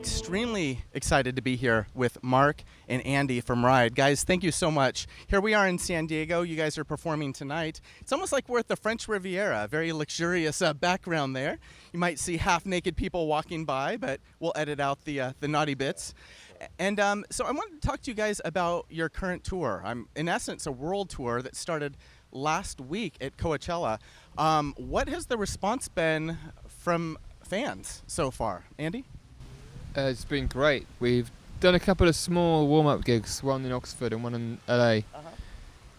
extremely excited to be here with Mark and Andy from Ride. Guys, thank you so much. Here we are in San Diego. You guys are performing tonight. It's almost like we're at the French Riviera. Very luxurious background there. You might see half-naked people walking by, but we'll edit out the naughty bits. And so I wanted to talk to you guys about your current tour. In essence, a world tour that started last week at Coachella. What has the response been from fans so far? Andy? It's been great. We've done a couple of small warm-up gigs, one in Oxford and one in LA.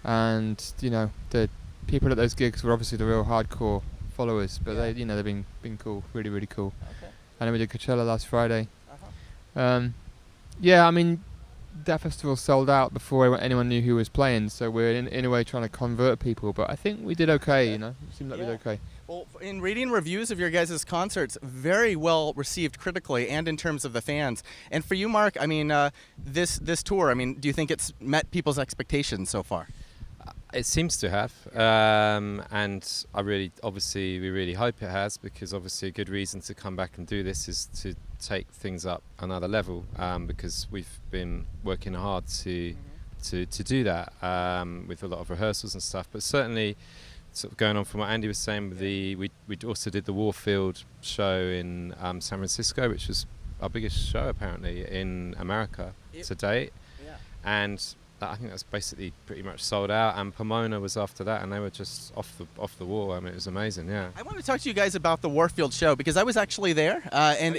And, you know, the people at those gigs were obviously the real hardcore followers, but they've been cool, really, really cool. Okay. And then we did Coachella last Friday. Yeah, I mean, that festival sold out before anyone knew who was playing, so we're in a way trying to convert people, but I think we did okay, you know, it seemed like we did okay. Well, in reading reviews of your guys' concerts, very well received critically and in terms of the fans. And for you, Mark, I mean, this tour, I mean, do you think it's met people's expectations so far? It seems to have, and we really hope it has, because obviously a good reason to come back and do this is to take things up another level, because we've been working hard to do that with a lot of rehearsals and stuff. But certainly, sort of going on from what Andy was saying, we also did the Warfield show in San Francisco, which was our biggest show apparently in America to date, and I think that's basically pretty much sold out. And Pomona was after that, and they were just off the wall. I mean, it was amazing. Yeah. I want to talk to you guys about the Warfield show, because I was actually there, and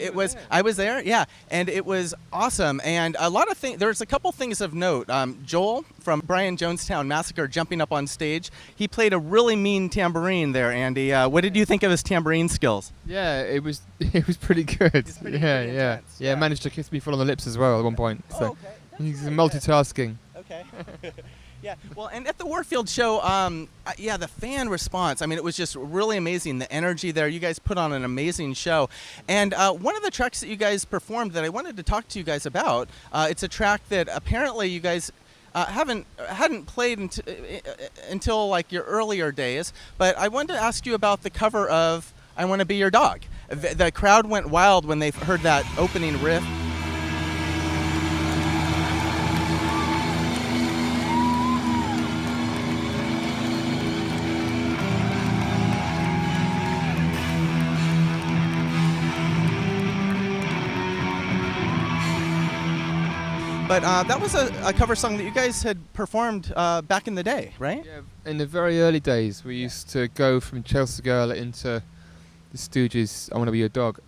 I was there, yeah, and it was awesome. And a lot of things. There's a couple things of note. Joel from Brian Jonestown Massacre jumping up on stage. He played a really mean tambourine there, Andy. What did you think of his tambourine skills? Yeah, it was pretty good. Yeah. Managed to kiss me full on the lips as well at one point. So okay. He's multitasking. Okay. Yeah. Well, and at the Warfield show, the fan response, I mean, it was just really amazing. The energy there. You guys put on an amazing show. And one of the tracks that you guys performed that I wanted to talk to you guys about, it's a track that apparently you guys hadn't played until like your earlier days. But I wanted to ask you about the cover of I Want to Be Your Dog. The crowd went wild when they heard that opening riff. But that was a cover song that you guys had performed back in the day, right? Yeah, in the very early days, we used to go from Chelsea Girl into the Stooges' I Want to Be Your Dog.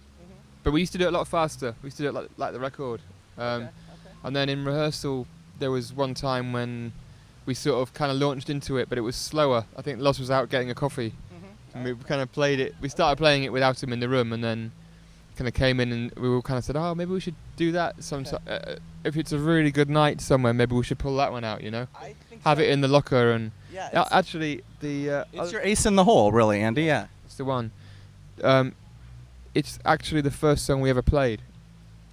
But we used to do it a lot faster. We used to do it like the record. And then in rehearsal, there was one time when we sort of kind of launched into it, but it was slower. I think Loz was out getting a coffee. And we kind of played it. We started playing it without him in the room, and then kind of came in and we all kind of said, oh, maybe we should do that sometime. If it's a really good night somewhere, maybe we should pull that one out, you know? Have it in the locker. And actually, it's your ace in the hole, really, Andy, yeah. It's the one. It's actually the first song we ever played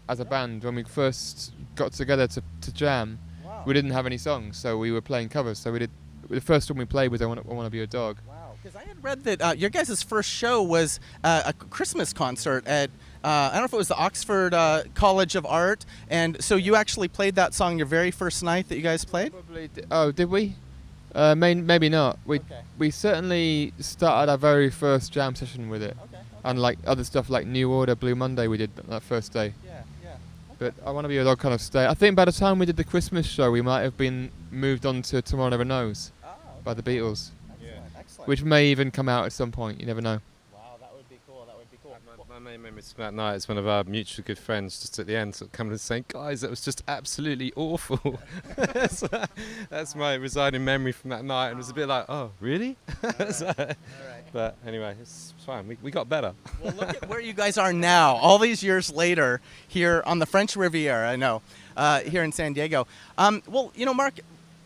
as a band. When we first got together to jam, we didn't have any songs, so we were playing covers. So the first one we played was I Want to Be Your Dog. Wow, because I had read that your guys' first show was a Christmas concert at I don't know if it was the Oxford College of Art, and so you actually played that song your very first night that you guys played? Probably. Did we? Maybe not. We certainly started our very first jam session with it, and like other stuff like New Order, Blue Monday, we did that first day. Yeah. Okay. But I Want to Be Your Dog kind of stayed. I think by the time we did the Christmas show, we might have been moved on to Tomorrow Never Knows by the Beatles, which may even come out at some point. You never know. My main memory from that night is one of our mutual good friends just at the end sort of coming and saying, guys, that was just absolutely awful. That's my residing memory from that night, and it was a bit like, oh, really? All right. But anyway, it's fine. We got better. Well, look at where you guys are now, all these years later, here on the French Riviera, I know, here in San Diego. Well, you know, Mark,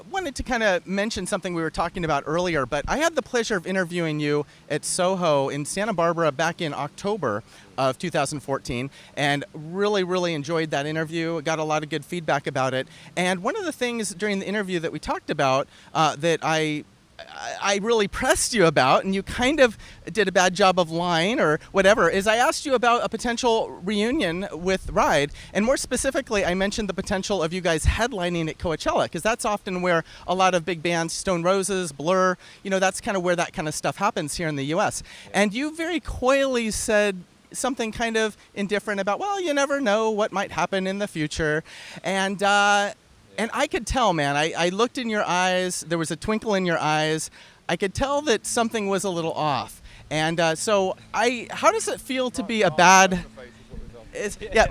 wanted to kind of mention something we were talking about earlier, but I had the pleasure of interviewing you at SoHo in Santa Barbara back in October of 2014, and really enjoyed that interview. Got a lot of good feedback about it. And one of the things during the interview that we talked about that I I really pressed you about, and you kind of did a bad job of lying or whatever, is I asked you about a potential reunion with Ride, and more specifically, I mentioned the potential of you guys headlining at Coachella, because that's often where a lot of big bands, Stone Roses, Blur, that's kind of where that kind of stuff happens here in the U.S. And you very coyly said something kind of indifferent about, well, you never know what might happen in the future, and I could tell, man, I looked in your eyes, there was a twinkle in your eyes. I could tell that something was a little off. And how does it feel to be a bad...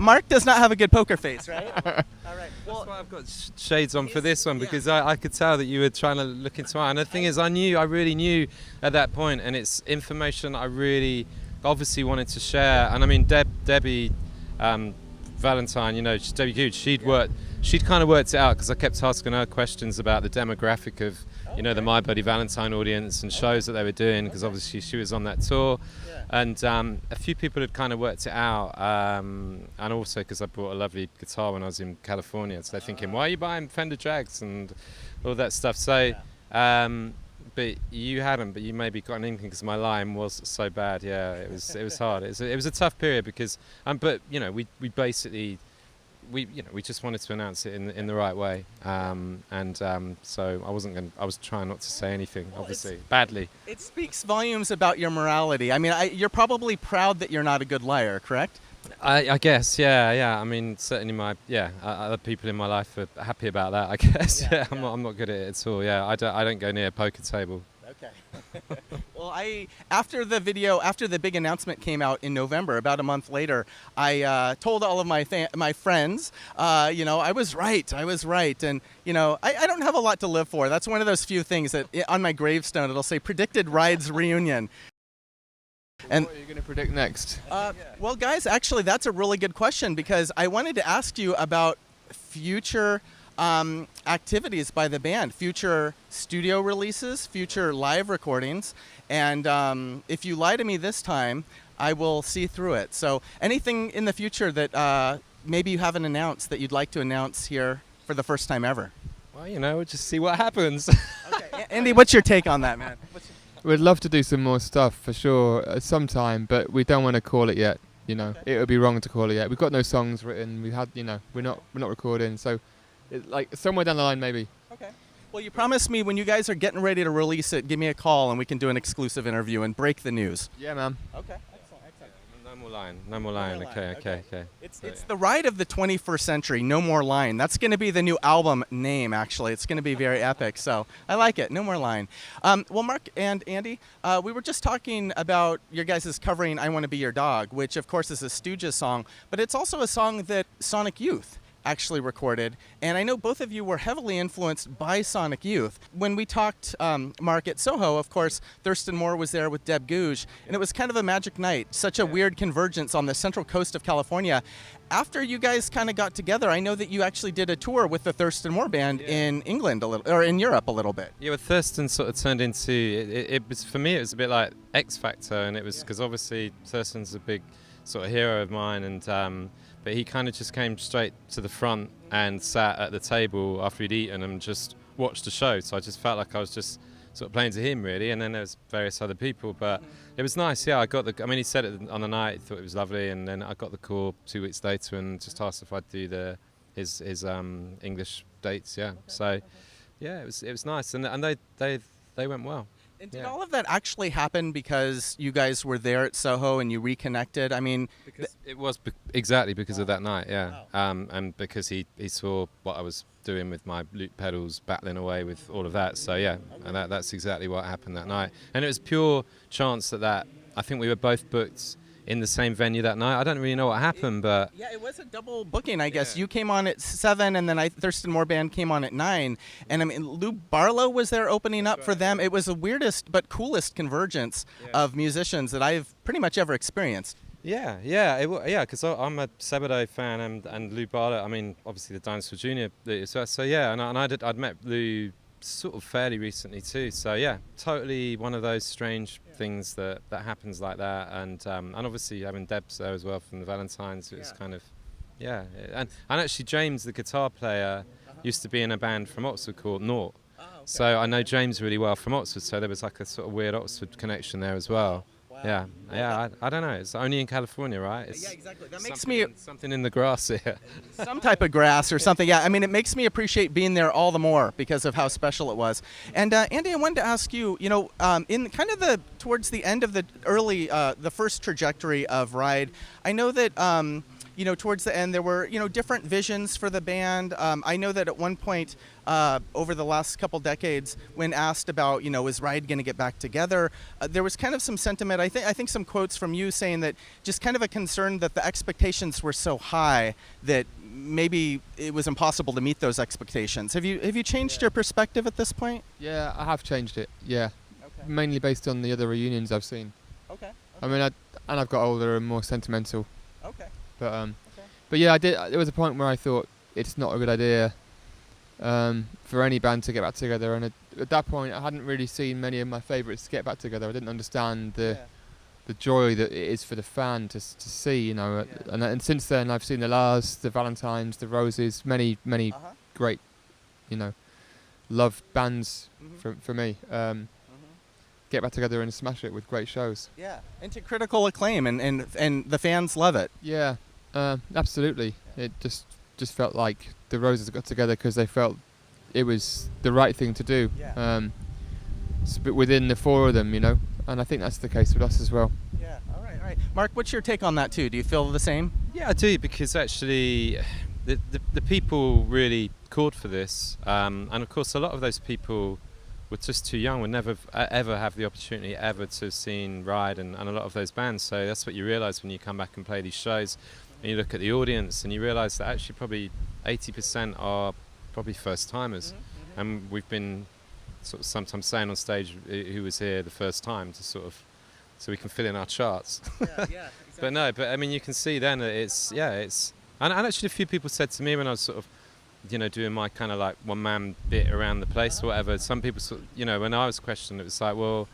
Mark does not have a good poker face, right? All right. Well, that's why I've got shades on for this one, because I could tell that you were trying to look into mine. And the thing is, I really knew at that point, and it's information I really obviously wanted to share. And I mean, Debbie Valentine, Debbie Gooch, she'd kind of worked it out, because I kept asking her questions about the demographic of, the My Bloody Valentine audience and shows that they were doing, because obviously she was on that tour. And a few people had kind of worked it out, and also because I bought a lovely guitar when I was in California, so they're thinking, why are you buying Fender Jags and all that stuff? So, but you hadn't, but you maybe got an inkling, because my line was so bad. Yeah, it was hard. It was a tough period, because but we basically we just wanted to announce it in the right way, so I was trying not to say anything, obviously badly. It speaks volumes about your morality. I mean, you're probably proud that you're not a good liar, correct? I guess, yeah. I mean, certainly other people in my life are happy about that, I guess. Yeah. I'm not good at it at all. Yeah, I don't go near a poker table. Okay. Well, after the big announcement came out in November, about a month later, I told all of my friends, I was right, and I don't have a lot to live for. That's one of those few things that on my gravestone it'll say predicted Rides reunion. And what are you going to predict next? Well, guys, actually, that's a really good question, because I wanted to ask you about future activities by the band, future studio releases, future live recordings, and if you lie to me this time, I will see through it. So anything in the future that maybe you haven't announced that you'd like to announce here for the first time ever? Well, we'll just see what happens. Okay, Andy, what's your take on that, man? We'd love to do some more stuff for sure at some time, but we don't want to call it yet. It would be wrong to call it yet. We've got no songs written. We had, we're not recording, so like somewhere down the line maybe. Okay. Well, you promised me when you guys are getting ready to release it, give me a call and we can do an exclusive interview and break the news. Yeah, man. Okay. No more line. Okay. It's the Ride of the 21st Century, No More Line. That's going to be the new album name, actually. It's going to be very epic, so I like it. No More Line. Well, Mark and Andy, we were just talking about your guys' covering I Want to Be Your Dog, which, of course, is a Stooges song, but it's also a song that Sonic Youth actually recorded, and I know both of you were heavily influenced by Sonic Youth. When we talked, Mark, at SoHo, of course, Thurston Moore was there with Deb Googe, and it was kind of a magic night, such a weird convergence on the central coast of California. After you guys kind of got together, I know that you actually did a tour with the Thurston Moore Band in England a little, or in Europe a little bit. Yeah, well, Thurston sort of turned into, it was, for me, it was a bit like X Factor, and it was because obviously Thurston's a big sort of hero of mine, and but he kind of just came straight to the front and sat at the table after he'd eaten and just watched the show. So I just felt like I was just sort of playing to him, really. And then there was various other people, but it was nice. Yeah, he said it on the night, he thought it was lovely, and then I got the call 2 weeks later and just asked if I'd do his English dates. Yeah, so yeah, it was nice, and they went well. And did all of that actually happen because you guys were there at SoHo and you reconnected? I mean, it was exactly because of that night, yeah. And because he saw what I was doing with my loop pedals, battling away with all of that. So yeah, and that's exactly what happened that night. And it was pure chance that I think we were both booked in the same venue that night. I don't really know what happened, but yeah, it was a double booking, I guess. Yeah. You came on at 7, and then Thurston Moore Band came on at 9. And I mean, Lou Barlow was there opening up for them. It was the weirdest but coolest convergence of musicians that I've pretty much ever experienced. Yeah, because I'm a Sebadoh fan, and Lou Barlow. I mean, obviously the Dinosaur Jr. So yeah, and I'd met Lou sort of fairly recently too. So yeah, totally one of those strange things that happens like that, and obviously having Debs there as well from the Valentines, it was kind of and actually James, the guitar player, used to be in a band from Oxford called Naught. So I know James really well from Oxford, so there was like a sort of weird Oxford connection there as well. Wow. Yeah. I don't know. It's only in California, right? Yeah, exactly. That makes something something in the grass here. some type of grass or something. Yeah, I mean, it makes me appreciate being there all the more because of how special it was. And Andy, I wanted to ask you, in kind of towards the end of the first trajectory of Ride, I know that, towards the end there were, different visions for the band. I know that at one point over the last couple decades, when asked about, is Ride going to get back together, there was kind of some sentiment. I think some quotes from you saying that just kind of a concern that the expectations were so high that maybe it was impossible to meet those expectations. Have you changed your perspective at this point? Yeah, I have changed it. Yeah, Okay. mainly based on the other reunions I've seen. Okay. I mean, I've got older and more sentimental. Okay. But yeah, I did. There was a point where I thought it's not a good idea for any band to get back together, and at that point, I hadn't really seen many of my favourites get back together. I didn't understand the joy that it is for the fan to see, And since then, I've seen the Lars, the Valentines, the Roses, many great, love bands for me. Get back together and smash it with great shows. Yeah, and to critical acclaim, and the fans love it. Yeah, absolutely. It just felt like the Roses got together because they felt it was the right thing to do. Yeah. But within the four of them, and I think that's the case with us as well. Yeah. All right. Mark, what's your take on that too? Do you feel the same? Yeah, I do, because actually the people really called for this, and of course a lot of those people were just too young, would never ever have the opportunity ever to have seen Ride and a lot of those bands. So that's what you realise when you come back and play these shows, and you look at the audience and you realise that actually probably 80% are probably first timers, and we've been sort of sometimes saying on stage who was here the first time to so we can fill in our charts. Yeah, exactly. But I mean, you can see then that it's and actually a few people said to me when I was sort of doing my kind of like one-man bit around the place or whatever, some people when I was questioned, it was like, well,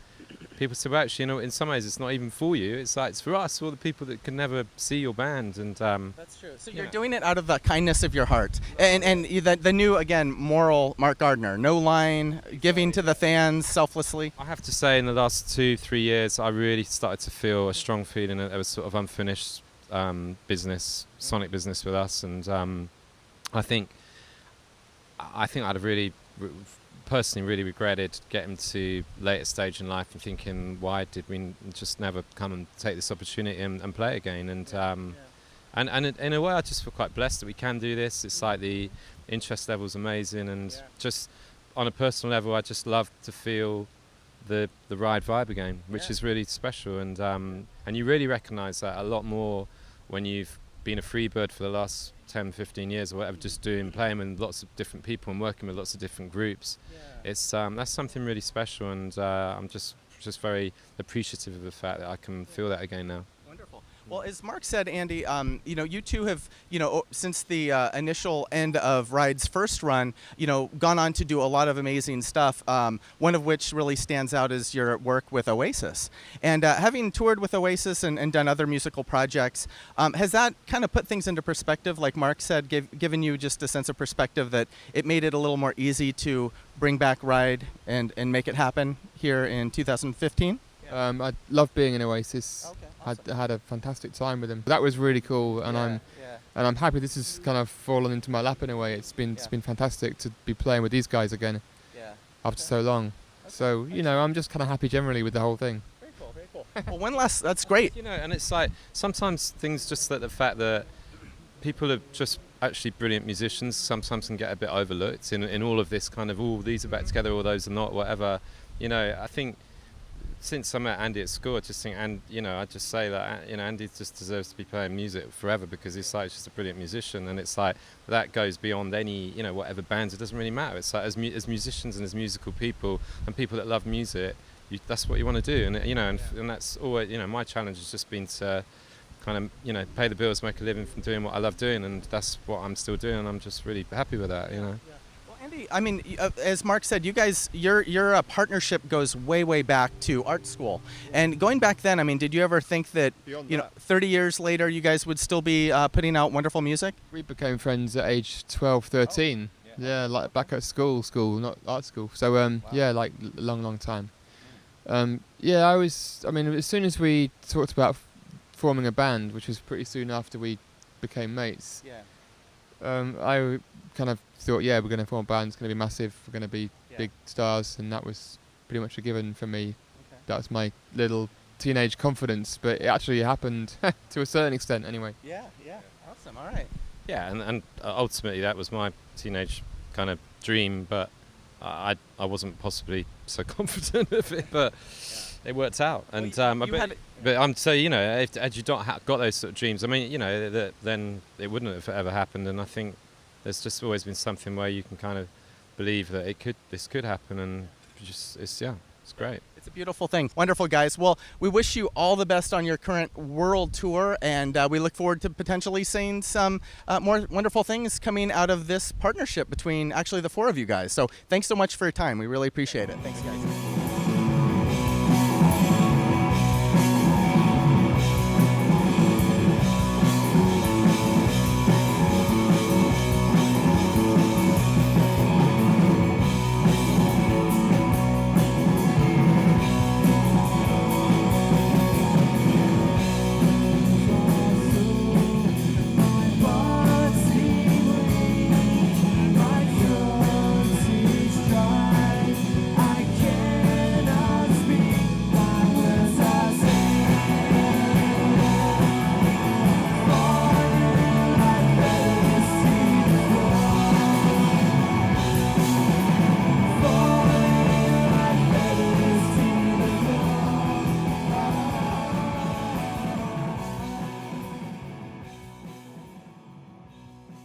people said, well, actually, in some ways it's not even for you, it's like it's for us, all the people that can never see your band. And that's true. So you're doing it out of the kindness of your heart, and the new, again, moral Mark Gardner, no line, giving to the fans selflessly. I have to say, in the last 2-3 years, I really started to feel a strong feeling that there was sort of unfinished sonic business with us, and I think I'd have really personally really regretted getting to later stage in life and thinking, why did we just never come and take this opportunity and play again? And in a way, I just feel quite blessed that we can do this. It's like the interest level's amazing, and just on a personal level, I just love to feel the Ride vibe again, which is really special. And you really recognise that a lot more when you've been a free bird for the last 10-15 years or whatever, just playing with lots of different people and working with lots of different groups. It's that's something really special, and I'm just very appreciative of the fact that I can feel that again now. Wonderful. Well, as Mark said, Andy, you two have, since the initial end of Ride's first run, gone on to do a lot of amazing stuff. One of which really stands out is your work with Oasis. And having toured with Oasis and done other musical projects, has that kind of put things into perspective? Like Mark said, given you just a sense of perspective that it made it a little more easy to bring back Ride and make it happen here in 2015? I love being in Oasis. Okay. Awesome. I had a fantastic time with them. That was really cool, and I'm happy this has kind of fallen into my lap in a way. It's been fantastic to be playing with these guys again after so long. Okay. So I'm just kind of happy generally with the whole thing. Very cool. Well, that's great. And it's like sometimes things just that the fact that people are just actually brilliant musicians sometimes can get a bit overlooked in all of this kind of, these are back together, all those are not, whatever. I think. Since I met Andy at school, I just think, I just say that, Andy just deserves to be playing music forever, because he's like just a brilliant musician, and it's like that goes beyond any, whatever bands. It doesn't really matter. It's like as musicians and as musical people and people that love music, that's what you want to do, and and that's always, my challenge has just been to kind of, pay the bills, make a living from doing what I love doing, and that's what I'm still doing, and I'm just really happy with that, Andy, I mean, as Mark said, you guys, your partnership goes way back to art school. And going back then, I mean, did you ever think that, 30 years later, you guys would still be putting out wonderful music? We became friends at age 12, 13. Yeah, like back at school, not art school. So yeah, like long time. Yeah, I mean, as soon as we talked about forming a band, which was pretty soon after we became mates, I kind of thought, yeah, we're going to form a band. It's going to be massive. We're going to be big stars, and that was pretty much a given for me. That was my little teenage confidence, but it actually happened to a certain extent, anyway. Yeah. Awesome. All right. Yeah, and ultimately that was my teenage kind of dream, but I wasn't possibly so confident of it, but it worked out. And but I'm so, you know, if had you not got those sort of dreams, I mean, you know, then it wouldn't have ever happened. And I think there's just always been something where you can kind of believe that this could happen, and it's great. It's a beautiful thing. Wonderful, guys. Well, we wish you all the best on your current world tour, and we look forward to potentially seeing some more wonderful things coming out of this partnership between actually the four of you guys. So thanks so much for your time. We really appreciate it. Thanks, guys.